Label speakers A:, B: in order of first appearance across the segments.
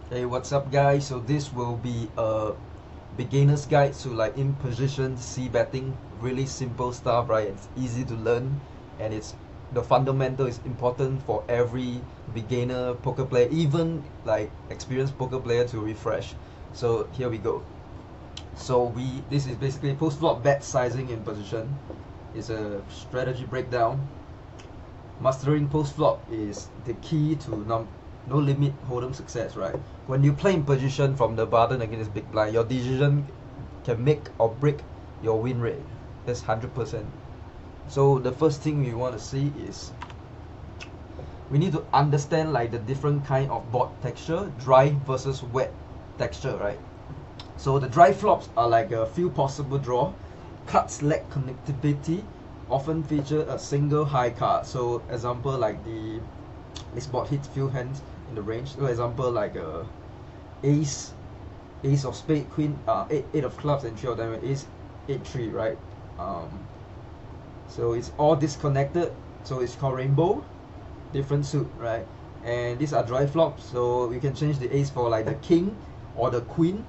A: Hey, what's up, guys? So this will be a beginner's guide to like in position c betting. Really simple stuff, right? It's easy to learn, and it's the fundamental is important for every beginner poker player, even like experienced poker player to refresh. So here we go. So this is basically post flop bet sizing in position. It's a strategy breakdown. Mastering post flop is the key to no limit hold'em success, right? When you play in position from the button against big blind, your decision can make or break your win rate. That's 100%. So the first thing we want to see is we need to understand like the different kind of board texture, dry versus wet texture, right? So the dry flops are like a few possible draw. Cards lack connectivity, often feature a single high card. So example like this board hits few hands in the range. So example like ace, ace of spade, queen, eight of clubs, and three of diamond, ace, 8-3, right? So it's all disconnected. So it's called rainbow, different suit, right? And these are dry flops. So we can change the ace for like the king or the queen,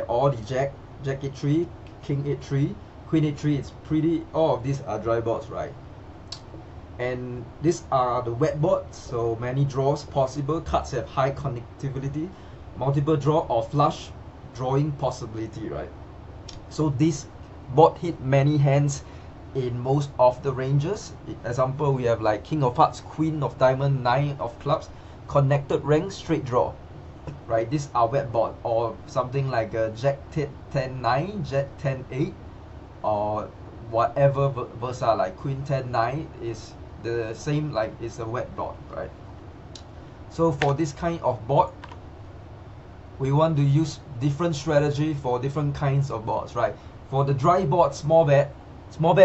A: or the jack, jack 8-3, king 8-3, queen 8-3. It's pretty. All of these are dry boards, right? And these are the wet boards, so many draws possible. Cards have high connectivity, multiple draw or flush drawing possibility, right? So this board hit many hands in most of the ranges. Example, we have like king of hearts, queen of diamond, nine of clubs, connected rank, straight draw, right? These are wet board, or something like a jack 10-9, jack 10-8, or whatever versa, like queen 10-9 is the same, like it's a wet board, right? So for this kind of board, we want to use different strategy for different kinds of boards, right? For the dry board, small bet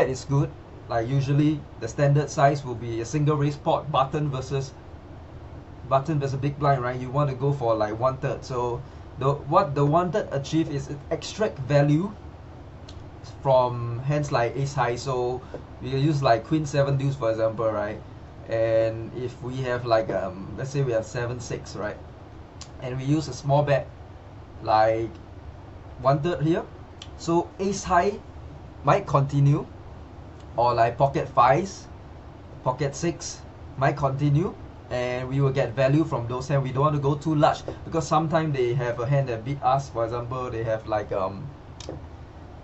A: is good. Like usually the standard size will be a single raise pot, button versus big blind, right? You want to go for like 1/3. So what the 1/3 achieve is extract value from hands like ace high. So we can use like queen 7 deuce, for example, right? And if we have like let's say we have 7-6, right? And we use a small bet like 1/3 here, so ace high might continue, or like pocket 5s, pocket 6 might continue, and we will get value from those hands. We don't want to go too large because sometimes they have a hand that beat us. For example, they have like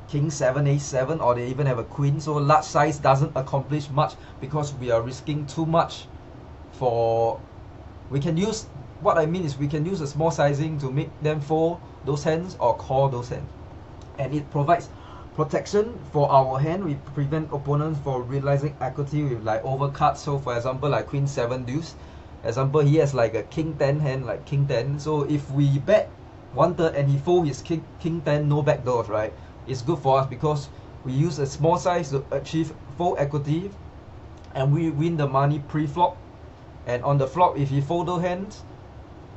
A: king 7, ace 7, or they even have a queen. So large size doesn't accomplish much because we are risking too much. For we can use, what I mean is we can use a small sizing to make them fold those hands or call those hands, and it provides protection for our hand. We prevent opponents from realizing equity with like overcards. So for example, like queen 7 deuce, example, he has like a king 10 hand, like king 10. So if we bet 1/3 and he fold his king 10, no backdoors, right? It's good for us because we use a small size to achieve full equity, and we win the money pre-flop. And on the flop, if he fold those hands,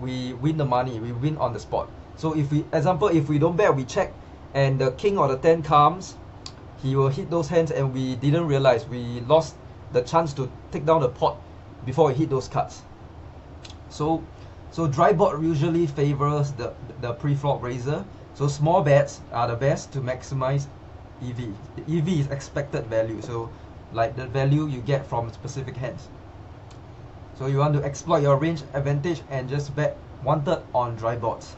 A: we win the money, we win on the spot. So if we, example, if we don't bet, we check, and the king or the 10 comes, he will hit those hands, and we didn't realize we lost the chance to take down the pot before we hit those cards. So dry board usually favors the pre-flop raiser. So small bets are the best to maximize EV. The EV is expected value, so like the value you get from specific hands. So you want to exploit your range advantage and just bet 1/3 on dry boards.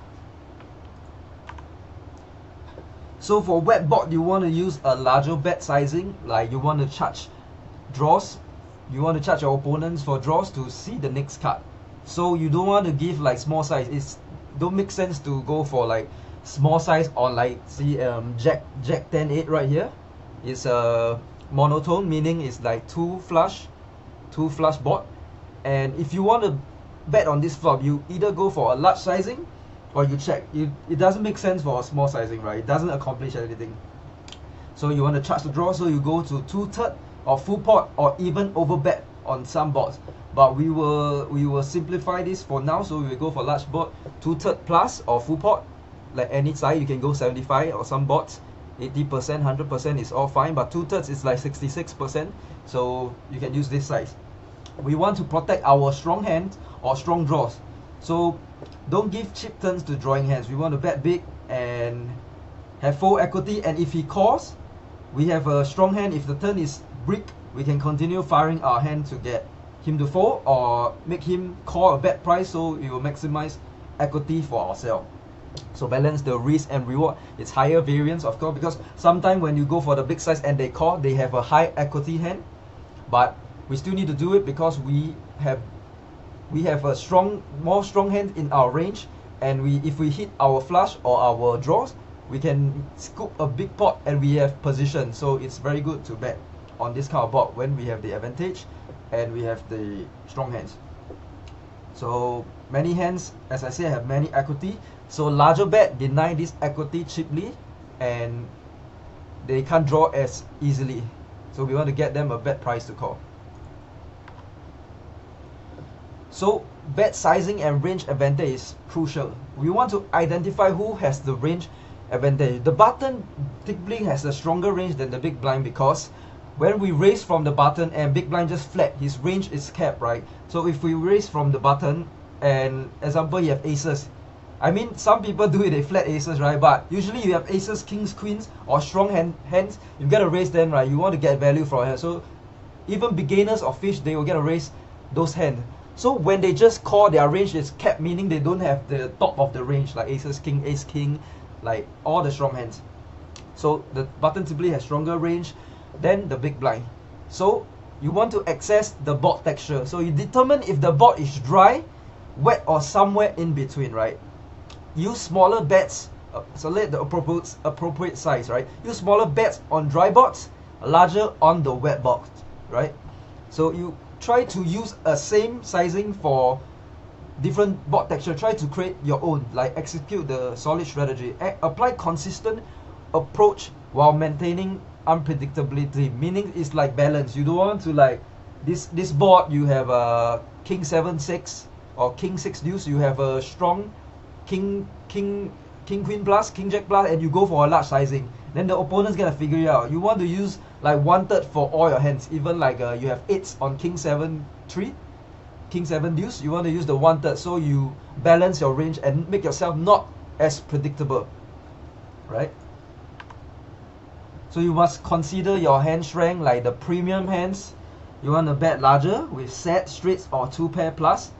A: So for wet board, you want to use a larger bet sizing, like you want to charge draws, you want to charge your opponents for draws to see the next card. So you don't want to give like small size. It's don't make sense to go for like small size on like see jack 10-8 right here. It's a monotone, meaning it's like two flush board. And if you want to bet on this flop, you either go for a large sizing or you check. It doesn't make sense for a small sizing, right? It doesn't accomplish anything. So you want to charge the draw, so you go to 2/3 or full pot, or even over bet on some boards. But we will simplify this for now, so we will go for large board, 2/3 plus or full pot. Like any side, you can go 75, or some boards 80%, 100% is all fine, but 2/3 is like 66%, so you can use this size. We want to protect our strong hand or strong draws. So don't give cheap turns to drawing hands. We want to bet big and have full equity, and if he calls, we have a strong hand. If the turn is brick, we can continue firing our hand to get him to fold or make him call a bad price, so we will maximize equity for ourselves. So balance the risk and reward. It's higher variance, of course, because sometimes when you go for the big size and they call, they have a high equity hand, but we still need to do it because we have a more strong hand in our range, and if we hit our flush or our draws, we can scoop a big pot and we have position. So it's very good to bet on this kind of board when we have the advantage and we have the strong hands. So many hands, as I said, have many equity, so larger bet deny this equity cheaply and they can't draw as easily, so we want to get them a bet price to call. So bet sizing and range advantage is crucial. We want to identify who has the range advantage. The button typically has a stronger range than the big blind, because when we raise from the button and big blind just flat, his range is capped, right? So if we raise from the button and example you have aces, I mean some people do it, they flat aces, right? But usually you have aces, kings, queens or strong hands, you gotta raise them, right? You want to get value from it. So even beginners or fish, they will get to raise those hands. So when they just call, their range is capped, meaning they don't have the top of the range like aces, king, ace, king, like all the strong hands. So the button typically has stronger range than the big blind. So you want to access the board texture. So you determine if the board is dry, wet or somewhere in between, right? Use smaller bets, select the appropriate size, right? Use smaller bets on dry boards, larger on the wet box, right? So you try to use a same sizing for different board texture. Try to create your own, like execute the solid strategy. Apply consistent approach while maintaining unpredictability, meaning it's like balance. You don't want to like this board you have a king 7-6 or king 6 deuce, you have a strong king queen plus, king jack plus, and you go for a large sizing, then the opponent's gonna figure it out. You want to use like 1/3 for all your hands, even like you have 8s on king 7-3, king 7 deuce, you want to use the 1/3, so you balance your range and make yourself not as predictable, right? So you must consider your hand strength, like the premium hands you want to bet larger with set, straights or 2 pair plus,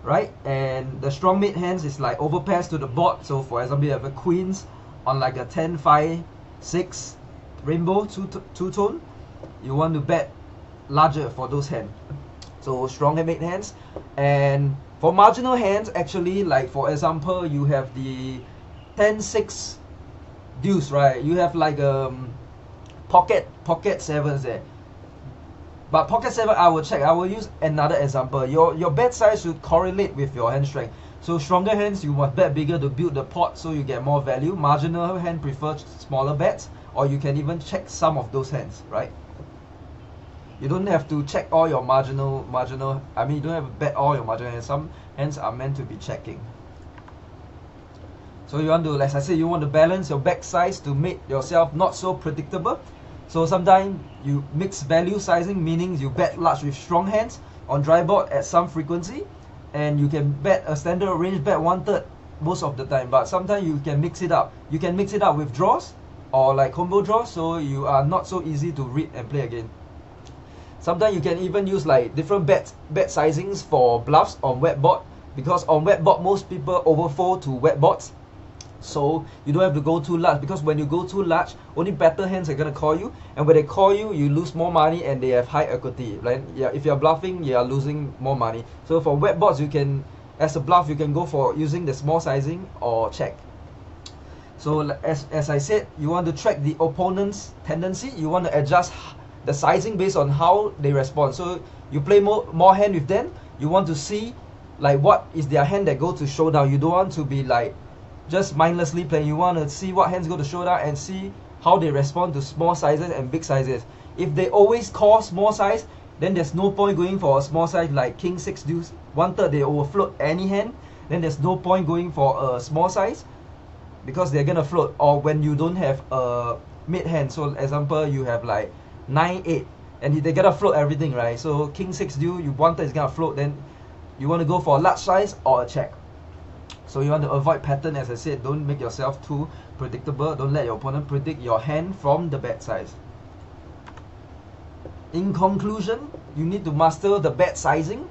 A: right? And the strong mid hands is like overpairs to the board. So for example, you have a queens on like a 10-5-6 rainbow two tone, you want to bet larger for those hands. So strong mid hands. And for marginal hands, actually, like for example, you have the 10-6 deuce, right? You have like pocket sevens there. But pocket 7, I will check. I will use another example. Your bet size should correlate with your hand strength. So stronger hands, you must bet bigger to build the pot so you get more value. Marginal hand prefers smaller bets, or you can even check some of those hands, right? You don't have to check all your marginal. I mean, you don't have to bet all your marginal hands. Some hands are meant to be checking. So you want to, as I said, you want to balance your bet size to make yourself not so predictable. So sometimes you mix value sizing, meaning you bet large with strong hands on dry board at some frequency, and you can bet a standard range bet 1/3 most of the time. But sometimes you can mix it up. You can mix it up with draws or like combo draws, so you are not so easy to read and play again. Sometimes you can even use like different bet sizings for bluffs on wet board, because on wet board most people overfold to wet boards. So you don't have to go too large, because when you go too large, only better hands are gonna call you, and when they call you, you lose more money and they have high equity. Like, yeah, if you're bluffing, you are losing more money. So for wet boards, you can, as a bluff, you can go for using the small sizing or check. So as I said, you want to track the opponent's tendency. You want to adjust the sizing based on how they respond. So you play more hand with them. You want to see like what is their hand that go to showdown. You don't want to be like just mindlessly playing. You want to see what hands go to showdown and see how they respond to small sizes and big sizes. If they always call small size, then there's no point going for a small size like king 6 deuce 1/3. They overfloat any hand, then there's no point going for a small size because they're gonna float. Or when you don't have a mid hand, so example you have like 9-8 and they gotta float everything, right? So king 6 deuce, you 1/3 is gonna float, then you want to go for a large size or a check. So you want to avoid pattern, as I said. Don't make yourself too predictable. Don't let your opponent predict your hand from the bet size. In conclusion, you need to master the bet sizing,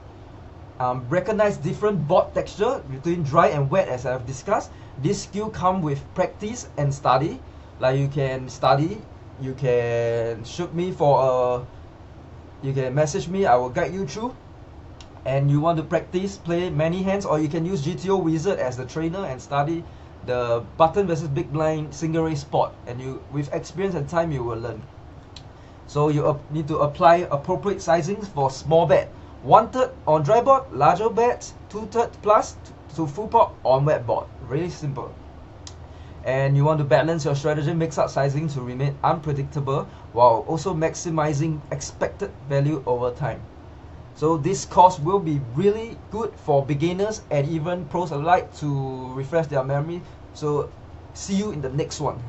A: recognize different board texture between dry and wet, as I've discussed. This skill comes with practice and study. Like you can study, you can shoot me for you can message me, I will guide you through. And you want to practice, play many hands, or you can use GTO Wizard as the trainer and study the button versus big blind single raise spot. And you, with experience and time, you will learn. So you need to apply appropriate sizings for small bet. 1/3 on dry board, larger bets, 2/3 plus to full pot on wet board. Really simple. And you want to balance your strategy mix-up sizing to remain unpredictable while also maximizing expected value over time. So this course will be really good for beginners and even pros alike to refresh their memory. So see you in the next one.